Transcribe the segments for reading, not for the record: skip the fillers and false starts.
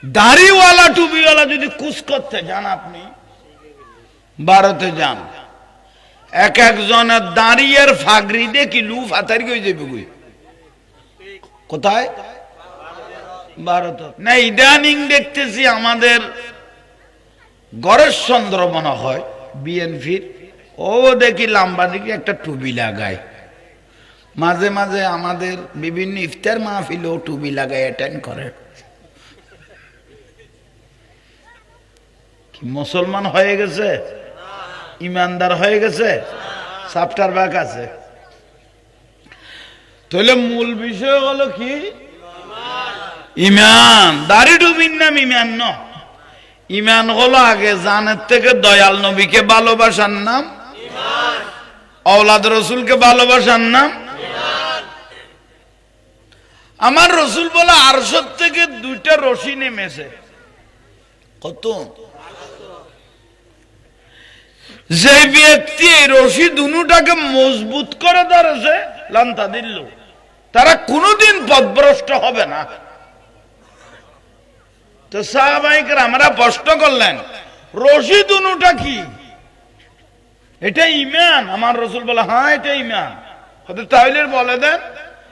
দাড়িওয়ালা টুপিওয়ালা যদি কুচ করতে যান, আপনি ভারতে যান, এক একজনের দাঁড়িয়ের ফাগরি দেখি লু ফাতারি হয়ে যাবে। কোথায়? ভারত না। ইদানিং দেখতেছি আমাদের গড়ের চন্দ্র মনে হয় বিএনপির, ও দেখি লাম্বা দিকে একটা টুপি লাগায়। মাঝে মাঝে আমাদের বিভিন্ন ইফতার মাহফিলেও টুপি লাগায় অ্যাটেন্ড করে। কি মুসলমান হয়ে গেছে? ইমানদার হয়ে গেছে? চাপ্টার বাক আছে? তাহলে মূল বিষয় হলো কি? ইমান। দাড়ি টুপির নাম ইমান ন। ইমান হলো আগে জানের থেকে দয়াল নবীকে ভালোবাসার নাম, আওলাদ রসুলকে ভালোবাসার নাম। আমার রসুল বলে আরশ থেকে দুইটা রশি নেমেছে। কত? যে ব্যক্তি এই রশি দুটাকে মজবুত করে ধরেছে, লান্তা দিল, তারা কোনোদিন পথভ্রষ্ট হবে না। তো সাহাবায়ে আমরা প্রশ্ন করলেন, রশি দুটা কি? এটা ঈমান? আমার রসুল বলে হ্যাঁ এটা ঈমান। তাহলে বলে দেন।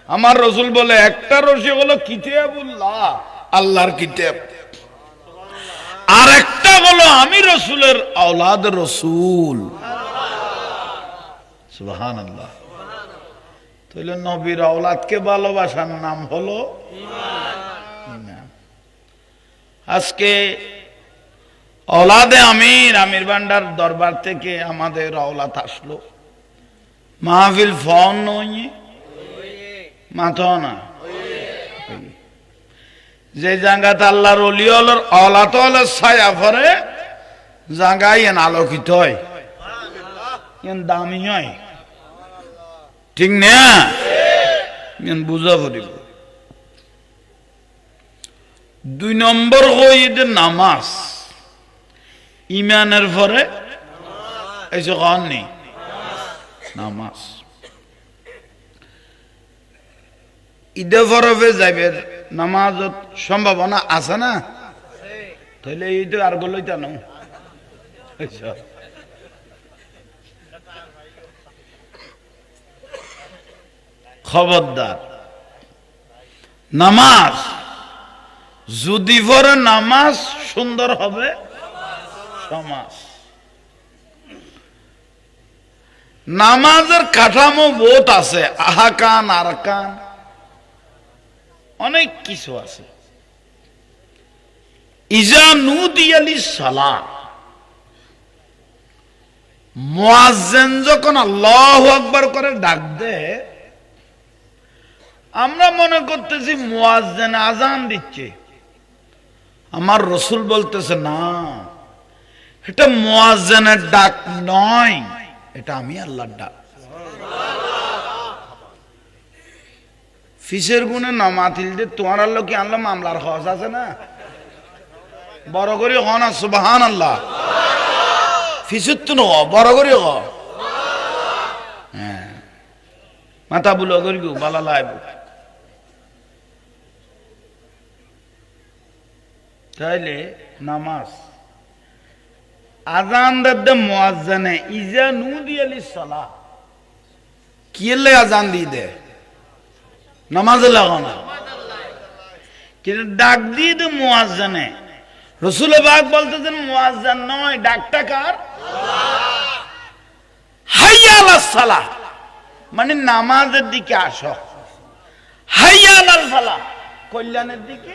আমার রসুল বলে একটা রশি হলো কিতাবুল্লাহ, আল্লাহর কিতাব, আর একটা হলো আমি রসুলের আওলাদ রসুল। সুবহানাল্লাহ। তাহলে নবীর আওলাদকে ভালোবাসার নাম হলো ঈমান। আজকে আওলাদে আমির, আমির ভান্ডার দরবার থেকে আমাদের আওলাদ আসলো, মাহফিল ফোন নই মাথা না। যে জায়গাতে আল্লাহর ওলি হলোর আওলাদ হলো ছায়া পরে জায়গায় এন আলোকিত হয়, এন দামি হয়, ঠিক না? এন বুঝা পড়িব। 2 নম্বর হইতে নামাজ। ইমানের পরে এসে কন নেই নামাজ। ঈদে ফরফে যাইবে নামাজত সম্ভাবনা আছে না? তাহলে এই তো আর গলইতা না। খবরদার, নামাজ যদি পরে নামাজ সুন্দর হবে সমাজ। নামাজের কাঠামো বহুত আছে, আহকাম আরকান অনেক কিছু আছে। ইজা নুদিয়া লিস-সালাহ, মুয়াজ্জিন যখন আল্লাহু আকবার করে ডাক দেয়, আমরা মনে করতেছি মুয়াজ্জিন আজান দিচ্ছে। আমার রসুল বলতেছে না, এটা মুয়াজ্জিনের ডাক নয়, এটা আমি আল্লাহর ডাক। ফিসের গুণে নমাতিল যে তোমার আল্লাহ কি আনলো মামলার খরচ আছে না? বড় করে হ না সুবহানাল্লাহ। ফিসের তো নহ, বড় করে হ। হ্যাঁ, মাথা বুলো করি গো বালা লাইব। তাইলে নামাজ আজান দে মুয়াজ্জিনে ইজা নুদিয়া লিস-সালাহ, কি এলে আজান দি দে? নামাজে লাগো না, কিন্তু ডাক দিয়ে দে মুয়াজ্জিনে। রসুল পাক বলতেছেন মুয়াজ্জিন নয়, ডাকটা কার? হাইয়া আলাস সালাহ, মানে নামাজের দিকে আসো। হাইয়া আলাল ফালাহ, কল্যাণের দিকে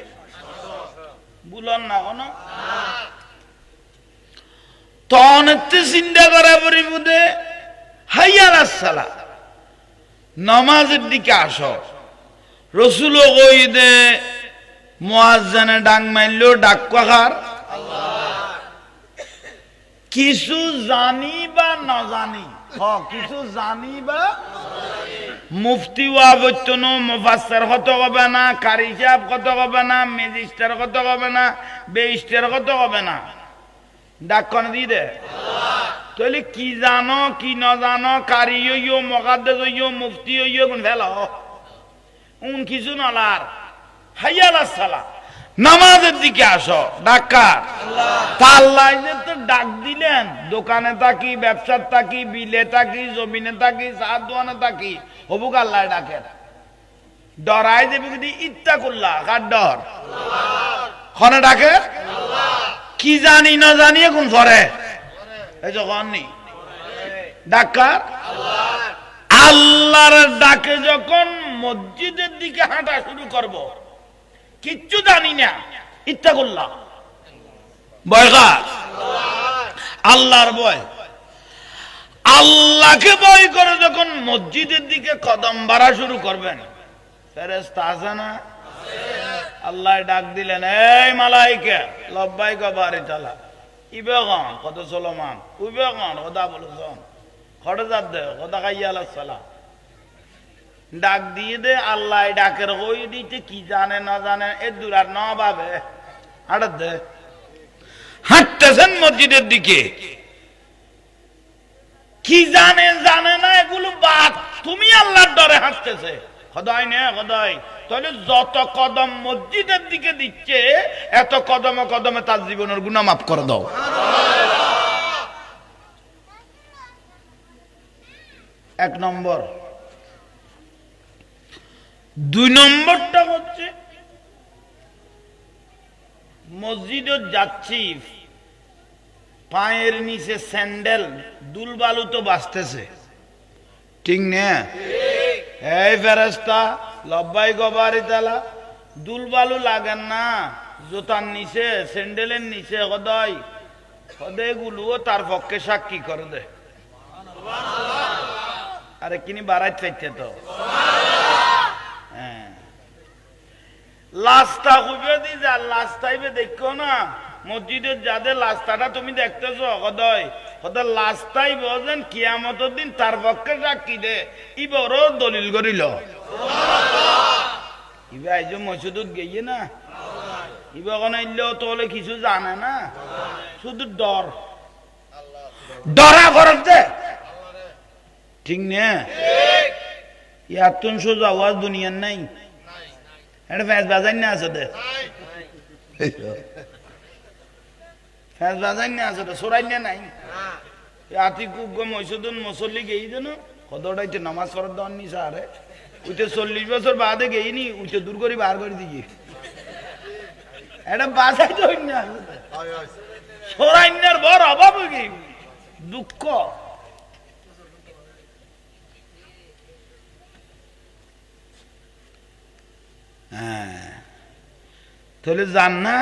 বুলন না কোনো। তখন চিন্তা করা পরিবুদে হাইয়া আলাস সালাহ, নামাজের দিকে আসো। রসুলও কই দে মুয়াজ্জিনে ডাক মারলো, ডাক কার? কিছু জানি বা না জানি, কিছু জানি বা মুফতি ওয়াবতন মুফাসসির কত হবে না, কারি সাহেব কত হবে না, ম্যাজিস্ট্রেট কত হবে না, বেইস্টার কত হবে না, ডাক কোন দি দে। তাহলে কি জানো কি না জানো, কারি হইও, মুকাদ্দাস হইও, মুফতি হইও, কোন ফেলো উন কিছু নলার। হাইয়া আলাস সালাহ, নামাজের দিকে আসো। ডাক্তার তা আল্লাহ যে তো ডাক দিলেন, দোকানে থাকি, ব্যবসার থাকি, বিলে থাকি, জমিনে থাকি, চা দোয়ানে থাকি, হবুক আল্লাহ ডাকেন। ডরাই দেবে যদি ইচ্ছা করলা, কার ডর? খনে ডাকে কি জানি না জানি এখন পরে এই যখন নি ডাক্তার আল্লাহর ডাকে যখন মসজিদের দিকে হাঁটা শুরু করব, কিচ্ছু জানি না, ইচ্ছা করলাম ভয়কা আল্লাহর ভয়, আল্লাহকে ভয় করে যখন মসজিদের দিকে কদম বাড়া শুরু করবেন, ফেরেশতা আছে না? আল্লাহ ডাক দিলেন, এই মালাইকা লব্বাইকা বারিতালা ইবেগন কত সলমান উবেগন খোদা বলছন খড়ে যাত দে খোদা খাইয়া আলাইসালাম ডাক দিয়ে দে। আল্লাহ ডাকের কই দিতে কি জানে না জানে এ দূরার না ভাবে হাঁটার দে। হাঁটতেছেন মসজিদের দিকে, কি জানে জানে না এগুলো বাদ, তুমি আল্লাহর ডরে হাঁটতেছে। খোদাই নে খোদাই, তাহলে যত কদম মসজিদের দিকে দিচ্ছে এত কদমে কদমে তার জীবনের গুনাহ মাফ করে দাও। এক নম্বর। দুই নম্বরটা হচ্ছে মসজিদে যাচ্ছি, পায়ের নিচে স্যান্ডেল দুলবালু তো বাঁচতেছে, ঠিক না? এই ফেরেশতা লব্বাই গবারিতালা দুলবালু লাগেন না জুতার নিচে, স্যান্ডেলের নিচে, খোদাই খোদাই গুলোও তার পক্ষে সাক্ষী করে দে। আরে কিনি বাড়াই চাইছে তো, হ্যাঁ লাস্তা খুঁজে দি যা লাস্তাইবে দেখো না মসজিদের যাদের লাস্তাটা তুমি দেখতেছো, খোদাই খোদা লাস্তাই বোঝেন কিয়ামতের দিন তার পক্ষে সাক্ষী দে, ই বড় দলিল করিল। ইবা এই যে মসজিদত গিয়ে না, ইবা কোন ইল্লেও তোলে কিছু জানে না, শুধু ডর ডরা করত দে, ঠিক না? ইয়ার তুন সোজা আওয়াজ দুনিয়ার নাই, এটা ফ্যাস বাজাই না আছে দে, ফ্যাস বাজাই না আছে দে, সরাই না নাই। আতি কুক মসজিদুন মুসল্লি গেই দেন কতটাইতে নামাজ করার দেওয়ার নি সারে উইতে 40 বছর বাদে গেইনি, উইতে দূর করে বার করে দিয়ে এটা বাজাই তো না, সরাইনার বড় অভাব কি দুঃখ। হ্যাঁ তাহলে জান না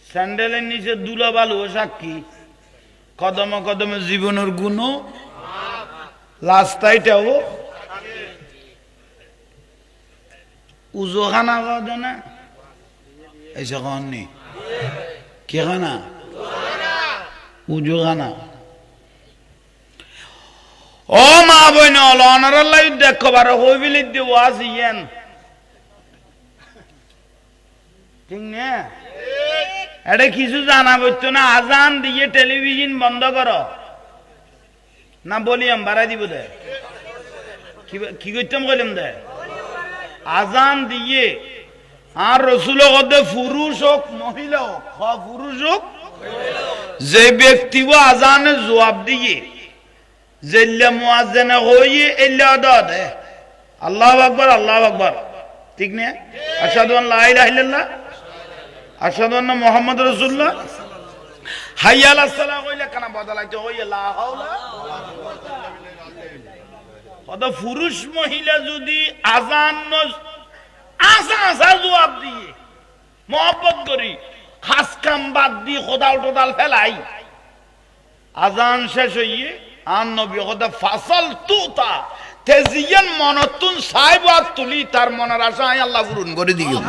স্যান্ডেলের নিচে দুলা বালু সাক্ষী, কদমে কদমে জীবনের গুণ লাস্তাইটাও উজো খানা কথা না এসে কননি কে খানা উজো খানা। ও মা বইন অনারাল্লাহ দেখো বারো হইবিলি দিয়ে আসিয়েন, ঠিক না? এটা কিছু জানা বলতো না, আজান দিয়ে টেলিভিশন বন্ধ করো না, বলিয়াম বাড়াই দিব দে, কি করতাম কইলাম দে, আজান দিয়ে আর রসুল পুরুষ হোক মহিলা হোক, পুরুষ হোক যে ব্যক্তি আজানে জবাব দিয়ে জেল্লা মুয়াজ্জিন হইয়ে এল্লা আদা দে আল্লাহু আকবার আল্লাহু আকবার, ঠিক না? আশহাদু আন লা ইলাহা ইল্লাল্লাহ আশহাদু আন্না মুহাম্মাদুর রাসূলুল্লাহ, হাইয়া আলাস সালাহ কইলে কানা বদলাইতে হইয়ে লা হাওলা। কত পুরুষ মহিলা যদি আজান আসা আসা জবাব দিয়ে মহব্বত করি, খাস কাম বাদ দিয়ে খোদাল টোদাল ফেলাই, আজান শেষ হইয়ে আর নবী কথা ফাসাল তুতা তেজিয়ান মনতুন সাইব তুলি তার মনের আশা আল্লাহ পূরণ করে দিও।